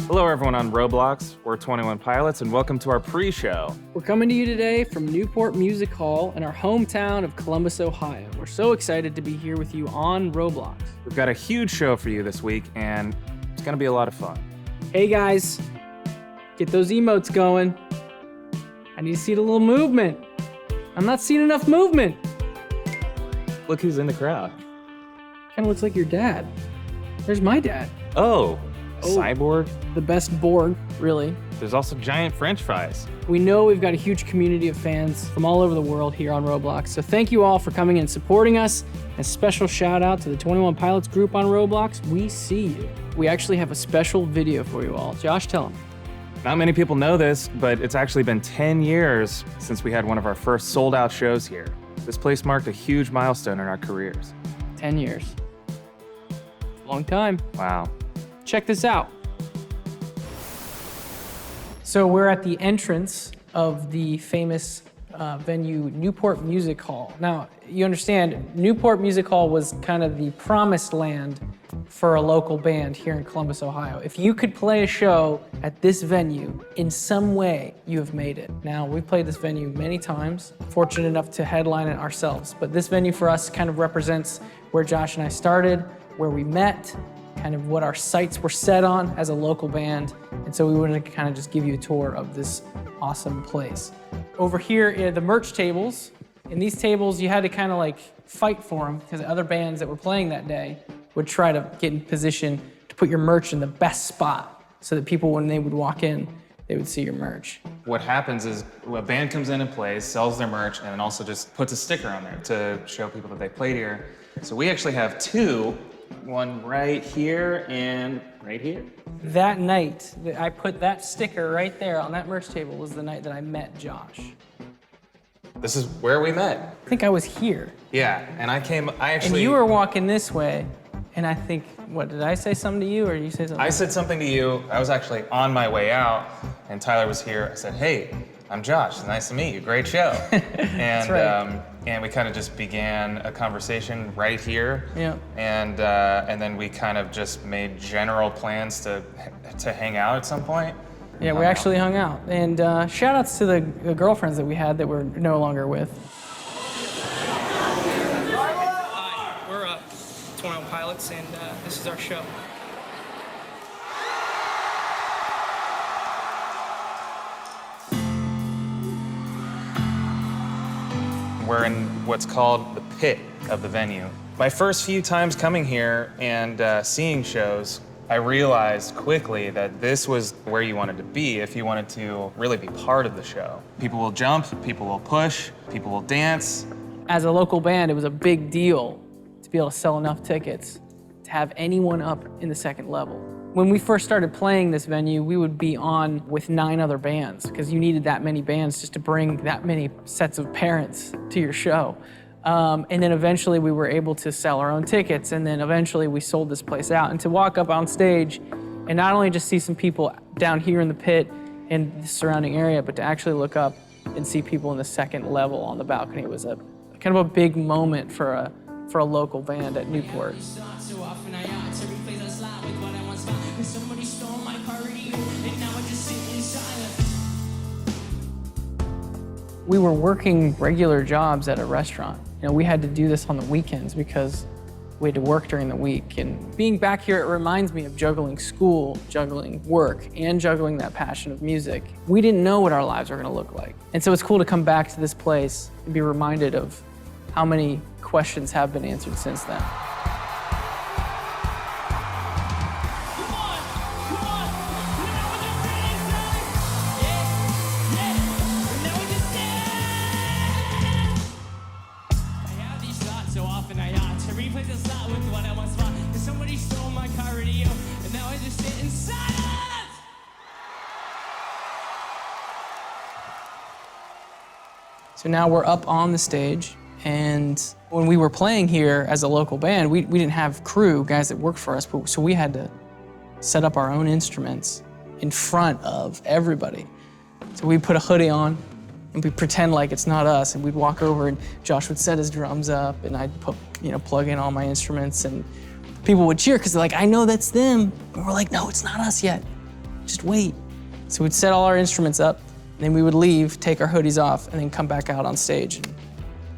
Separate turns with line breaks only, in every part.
Hello everyone on Roblox, we're 21 Pilots and welcome to our pre-show.
We're coming to you today from Newport Music Hall in our hometown of Columbus, Ohio. We're so excited to be here with you on Roblox.
We've got a huge show for you this week and it's gonna be a lot of fun.
Hey guys, get those emotes going. I need to see the little movement. I'm not seeing enough movement.
Look who's in the crowd.
Kinda looks like your dad. There's my dad.
Oh, Cyborg.
The best Borg, really.
There's also giant French fries.
We know we've got a huge community of fans from all over the world here on Roblox, so thank you all for coming and supporting us. A special shout out to the 21 Pilots group on Roblox. We see you. We actually have a special video for you all. Josh, tell them.
Not many people know this, but it's actually been 10 years since we had one of our first sold out shows here. This place marked a huge milestone in our careers.
10 years. Long time.
Wow.
Check this out. So we're at the entrance of the famous venue, Newport Music Hall. Now, you understand, Newport Music Hall was kind of the promised land for a local band here in Columbus, Ohio. If you could play a show at this venue, in some way, you have made it. Now, we've played this venue many times, fortunate enough to headline it ourselves, but this venue for us kind of represents where Josh and I started, where we met, kind of what our sights were set on as a local band. And so we wanted to kind of just give you a tour of this awesome place. Over here are the merch tables. In these tables, you had to kind of like fight for them because other bands that were playing that day would try to get in position to put your merch in the best spot so that people, when they would walk in, they would see your merch.
What happens is a band comes in and plays, sells their merch, and then also just puts a sticker on there to show people that they played here. So we actually have two. One right here and right here.
That night that I put that sticker right there on that merch table was the night that I met Josh.
This is where we met.
I think I was here.
Yeah, and I actually...
And you were walking this way, and I think, what, did I say something to you or you say something?
I said something to you. I was actually on my way out, and Tyler was here. I said, hey, I'm Josh, nice to meet you, great show. And,
That's right.
And we kind of just began a conversation right here.
Yeah.
And then we kind of just made general plans to hang out at some point.
Yeah, we actually hung out. And shout outs to the girlfriends that we had that we're no longer with.
Hi, we're 21 Pilots, and this is our show.
We're in what's called the pit of the venue. My first few times coming here and seeing shows, I realized quickly that this was where you wanted to be if you wanted to really be part of the show. People will jump, people will push, people will dance.
As a local band, it was a big deal to be able to sell enough tickets to have anyone up in the second level. When we first started playing this venue, we would be on with 9 other bands because you needed that many bands just to bring that many sets of parents to your show. And then eventually we were able to sell our own tickets, and then eventually we sold this place out. And to walk up on stage and not only just see some people down here in the pit and the surrounding area, but to actually look up and see people in the second level on the balcony was a kind of a big moment for a local band at Newport. We were working regular jobs at a restaurant. You know, we had to do this on the weekends because we had to work during the week. And being back here, it reminds me of juggling school, juggling work, and juggling that passion of music. We didn't know what our lives were gonna look like. And so it's cool to come back to this place and be reminded of how many questions have been answered since then. So now we're up on the stage, and when we were playing here as a local band, we didn't have crew, guys that worked for us, so we had to set up our own instruments in front of everybody. So we'd put a hoodie on, and we'd pretend like it's not us, and we'd walk over, and Josh would set his drums up, and I'd plug in all my instruments, and people would cheer, because they're like, I know that's them. And we're like, no, it's not us yet. just wait. So we'd set all our instruments up, and then we would leave, take our hoodies off, and then come back out on stage. And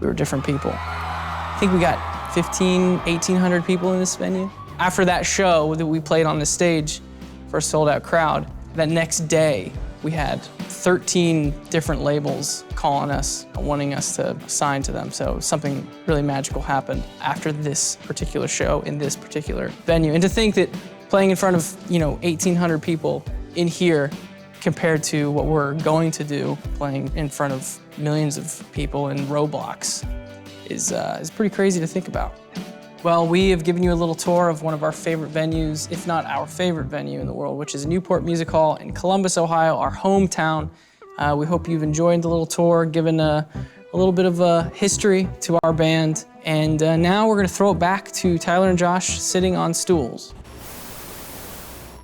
we were different people. I think we got 1,800 people in this venue. After that show that we played on the stage for a sold-out crowd, that next day, we had 13 different labels calling us, wanting us to sign to them. So something really magical happened after this particular show in this particular venue. And to think that playing in front of, 1,800 people in here compared to what we're going to do, playing in front of millions of people in Roblox, is pretty crazy to think about. Well, we have given you a little tour of one of our favorite venues, if not our favorite venue in the world, which is Newport Music Hall in Columbus, Ohio, our hometown. We hope you've enjoyed the little tour, given a little bit of a history to our band. And now we're gonna throw it back to Tyler and Josh sitting on stools.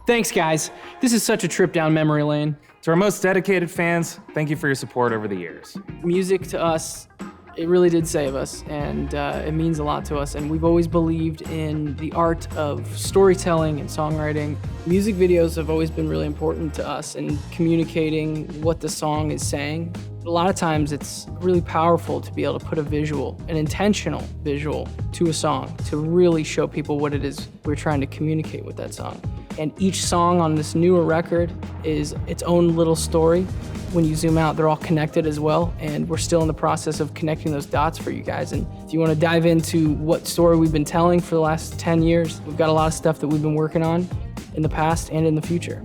Thanks, guys. This is such a trip down memory lane.
To our most dedicated fans, thank you for your support over the years.
Music to us, it really did save us, and it means a lot to us. And we've always believed in the art of storytelling and songwriting. Music videos have always been really important to us in communicating what the song is saying. A lot of times it's really powerful to be able to put a visual, an intentional visual, to a song to really show people what it is we're trying to communicate with that song. And each song on this newer record is its own little story. When you zoom out, they're all connected as well, and we're still in the process of connecting those dots for you guys. And if you want to dive into what story we've been telling for the last 10 years, we've got a lot of stuff that we've been working on in the past and in the future.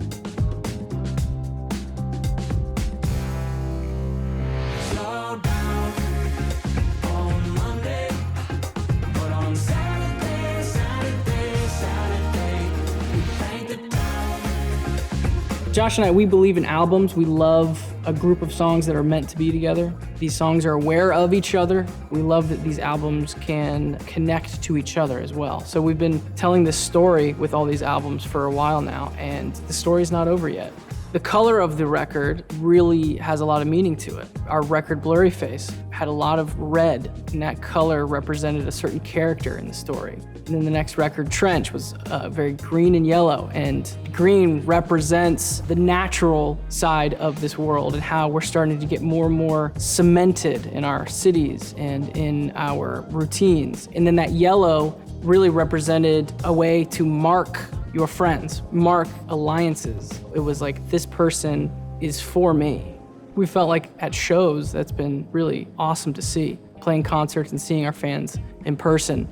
Josh and I, we believe in albums. We love a group of songs that are meant to be together. These songs are aware of each other. We love that these albums can connect to each other as well. So we've been telling this story with all these albums for a while now, and the story's not over yet. The color of the record really has a lot of meaning to it. Our record, Blurry Face, had a lot of red, and that color represented a certain character in the story. And then the next record, Trench, was very green and yellow, and green represents the natural side of this world and how we're starting to get more and more cemented in our cities and in our routines. And then that yellow really represented a way to mark your friends, mark alliances. It was like, this person is for me. We felt like at shows, that's been really awesome to see, playing concerts and seeing our fans in person.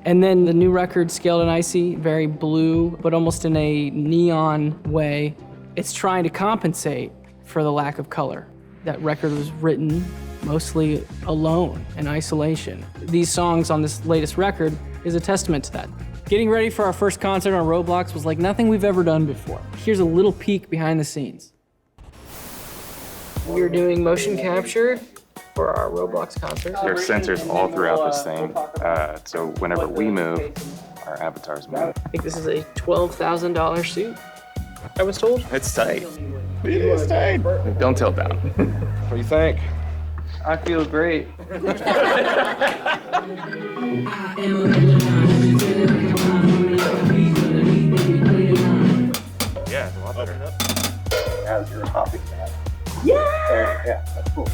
And then the new record, Scaled and Icy, very blue, but almost in a neon way. It's trying to compensate for the lack of color. That record was written mostly alone, in isolation. These songs on this latest record is a testament to that. Getting ready for our first concert on Roblox was like nothing we've ever done before. Here's a little peek behind the scenes. We're doing motion capture for our Roblox concert.
There are sensors all throughout this thing, so whenever we move, our avatars move.
I think this is a $12,000 suit, I was told.
It's tight. It is tight. Don't tilt down. What do you think?
I feel great.
Yeah, it's a lot better.
As you're hopping that.
Yeah!
There, yeah, that's cool.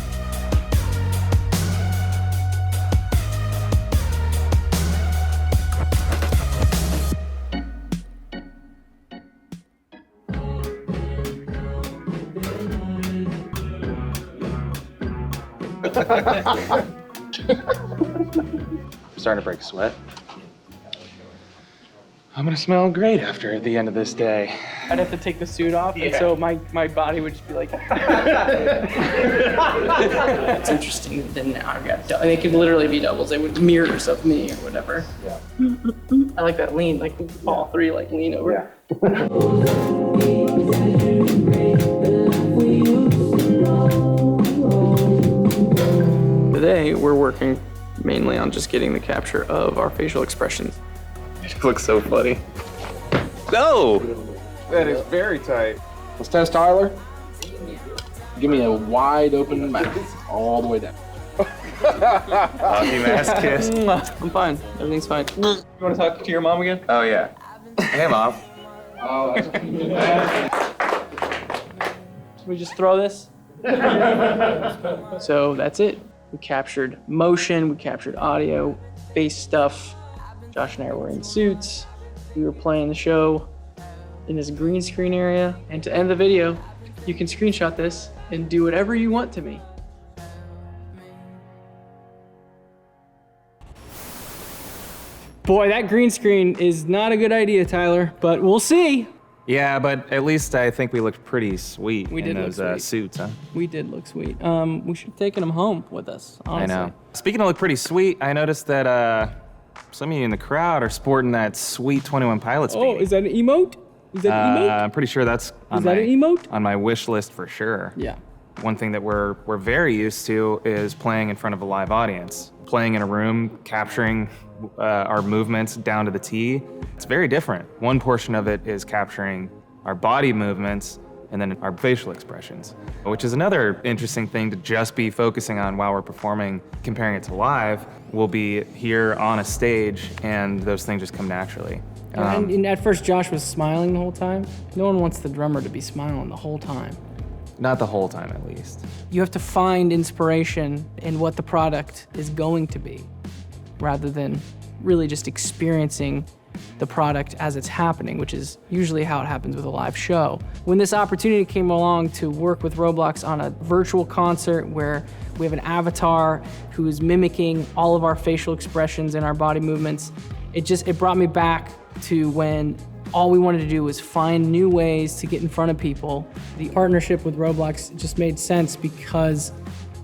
I'm starting to break a sweat. I'm gonna smell great after the end of this day.
I'd have to take the suit off, and so my body would just be like... It's interesting that now I've got... They could literally be doubles. They would mirrors of me or whatever.
Yeah.
I like that lean, like all three like lean over.
Yeah.
Today, we're working mainly on just getting the capture of our facial expressions.
It looks so funny. No!
That is very tight. Let's test Tyler. Give me a wide open mouth all the way down.
Hockey mask kiss.
I'm fine. Everything's fine.
You want to talk to your mom again?
Oh yeah. Hey mom.
Oh,
We just throw this? So that's it. We captured motion, we captured audio, bass stuff. Josh and I were wearing suits. We were playing the show in this green screen area. And to end the video, you can screenshot this and do whatever you want to me. Boy, that green screen is not a good idea, Tyler, but we'll see.
Yeah, but at least I think we looked pretty sweet
We
in
did look
those
sweet.
suits, huh?
We did look sweet. We should have taken them home with us, honestly.
I know. Speaking of look pretty sweet, I noticed that some of you in the crowd are sporting that sweet 21 Pilots
Oh,
beanie.
is that an emote? Is that an emote?
I'm pretty sure that's on
Is that
my,
an emote?
on my wish list for sure.
Yeah.
One thing that we're very used to is playing in front of a live audience. Playing in a room, capturing our movements down to the T. It's very different. One portion of it is capturing our body movements and then our facial expressions, which is another interesting thing to just be focusing on while we're performing. Comparing it to live, we'll be here on a stage and those things just come naturally.
And at first, Josh was smiling the whole time. No one wants the drummer to be smiling the whole time.
Not the whole time, at least.
You have to find inspiration in what the product is going to be, rather than really just experiencing the product as it's happening, which is usually how it happens with a live show. When this opportunity came along to work with Roblox on a virtual concert where we have an avatar who is mimicking all of our facial expressions and our body movements, it brought me back to when all we wanted to do was find new ways to get in front of people. The partnership with Roblox just made sense because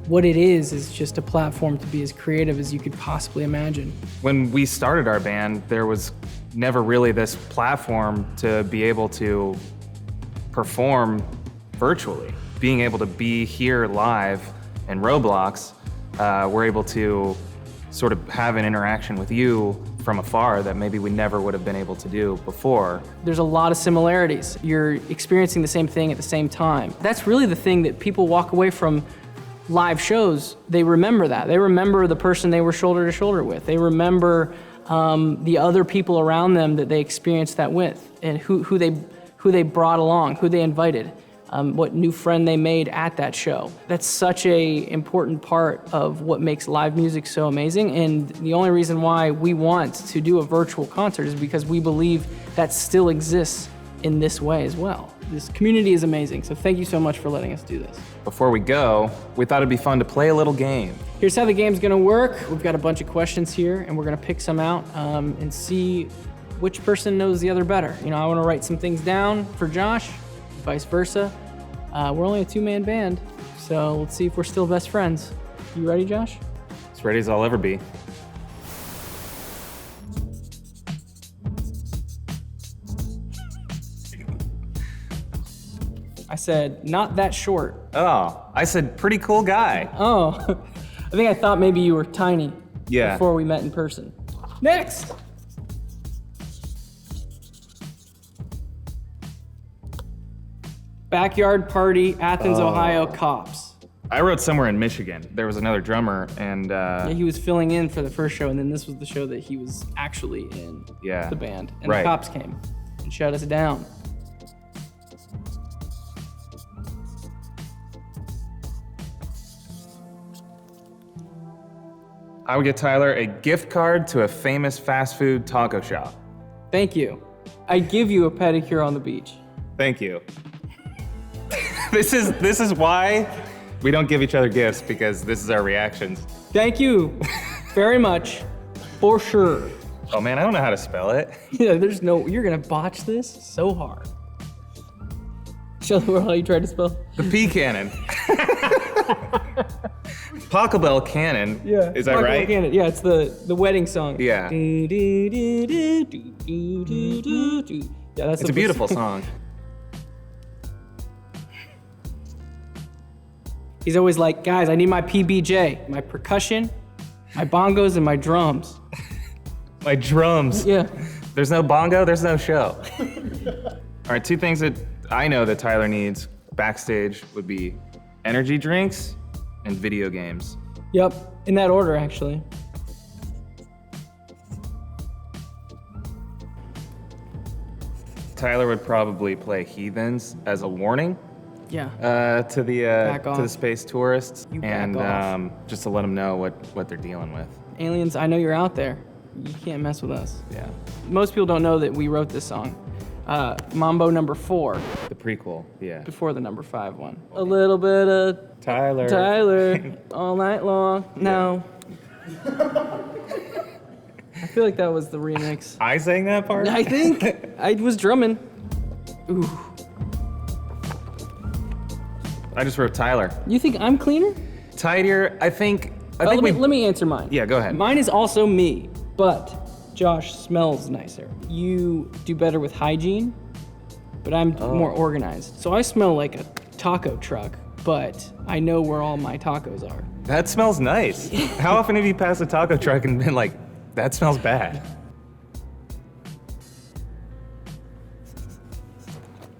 what it is just a platform to be as creative as you could possibly imagine.
When we started our band, there was never really this platform to be able to perform virtually. Being able to be here live in Roblox, we're able to sort of have an interaction with you from afar that maybe we never would have been able to do before.
There's a lot of similarities. You're experiencing the same thing at the same time. That's really the thing that people walk away from live shows. They remember that. They remember the person they were shoulder to shoulder with. They remember the other people around them that they experienced that with, and who they brought along, who they invited, what new friend they made at that show. That's such a important part of what makes live music so amazing, and the only reason why we want to do a virtual concert is because we believe that still exists in this way as well. This community is amazing, so thank you so much for letting us do this.
Before we go, we thought it'd be fun to play a little game.
Here's how the game's gonna work. We've got a bunch of questions here, and we're gonna pick some out and see which person knows the other better. You know, I wanna write some things down for Josh, vice versa. We're only a two-man band, so let's see if we're still best friends. You ready, Josh?
As ready as I'll ever be.
I said, not that short.
Oh, I said pretty cool guy.
Oh, I think I thought maybe you were tiny
Yeah.
before we met in person. Next! Backyard party, Athens, Ohio, cops.
I wrote somewhere in Michigan. There was another drummer and
Yeah, he was filling in for the first show, and then this was the show that he was actually in,
Yeah.
the band. And
Right.
the cops came and shut us down.
I would get Tyler a gift card to a famous fast food taco shop.
Thank you. I give you a pedicure on the beach.
Thank you. This is why we don't give each other gifts, because this is our reactions.
Thank you very much, for sure.
Oh man, I don't know how to spell it.
Yeah, you're gonna botch this so hard. Show the world how you tried to spell.
The P cannon. Paco Bell Cannon.
Yeah.
Is that
Rock
right?
Like Cannon. Yeah, it's the wedding song.
Yeah.
Do, do, do, do, do, do, do, do, do. Yeah, that's
It's a beautiful song.
He's always like, guys, I need my PBJ, my percussion, my bongos, and my drums.
My drums.
Yeah.
There's no bongo, there's no show. All right, two things that I know that Tyler needs backstage would be energy drinks and video games.
Yep, in that order, actually.
Tyler would probably play Heathens as a warning. to the space tourists,
You back
and
off.
just to let them know what they're dealing with.
Aliens, I know you're out there. You can't mess with us.
Yeah.
Most people don't know that we wrote this song. Mambo number 4,
The prequel. Yeah.
before the number 5 one. A little bit of
Tyler.
all night long. No. I feel like that was the remix.
I sang that part.
I think I was drumming. Ooh.
I just wrote Tyler.
You think I'm cleaner?
Tidier. I think
let me answer mine.
Yeah, go ahead.
Mine is also me, but Josh smells nicer. You do better with hygiene, but I'm more organized. So I smell like a taco truck, but I know where all my tacos are.
That smells nice. How often have you passed a taco truck and been like, that smells bad?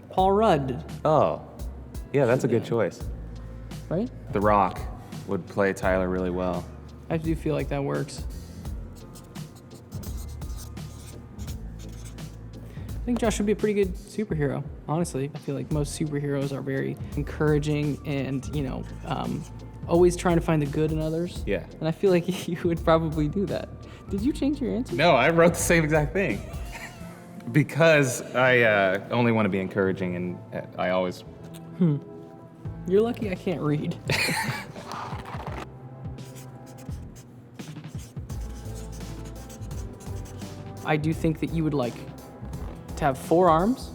Paul Rudd,
Oh, yeah, that's a good choice.
right?
The Rock would play Tyler really well.
I do feel like that works. I think Josh would be a pretty good superhero, honestly. I feel like most superheroes are very encouraging and, always trying to find the good in others.
Yeah.
And I feel like you would probably do that. Did you change your answer?
No, I wrote the same exact thing. Because I only want to be encouraging, and I always...
You're lucky I can't read. I do think that you would like to have 4 arms,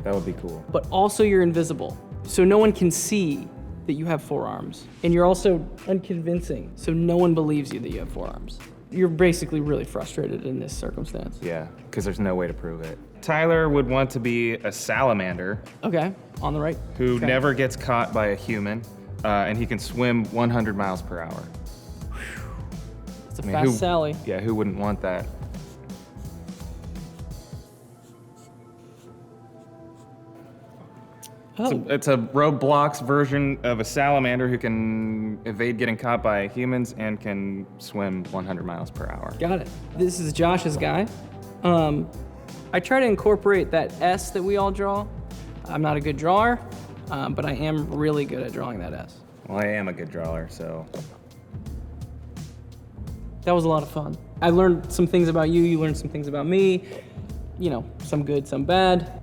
That would be cool.
but also you're invisible. So no one can see that you have 4 arms. And you're also unconvincing, so no one believes you that you have 4 arms. You're basically really frustrated in this circumstance.
Yeah, because there's no way to prove it. Tyler would want to be a salamander
Okay, on the right.
who
Okay.
never gets caught by a human, and he can swim 100 miles per hour.
It's a
I mean,
fast Sally.
Yeah, who wouldn't want that?
Oh,
It's a Roblox version of a salamander who can evade getting caught by humans and can swim 100 miles per hour.
got it. This is Josh's guy. I try to incorporate that S that we all draw. I'm not a good drawer, but I am really good at drawing that S.
Well, I am a good drawer, so
That was a lot of fun. I learned some things about you, you learned some things about me. Some good, some bad.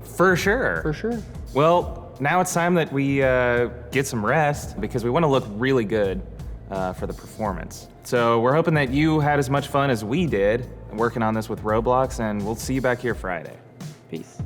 for sure.
For sure.
Well, now it's time that we get some rest because we want to look really good for the performance. So we're hoping that you had as much fun as we did working on this with Roblox, and we'll see you back here Friday.
Peace.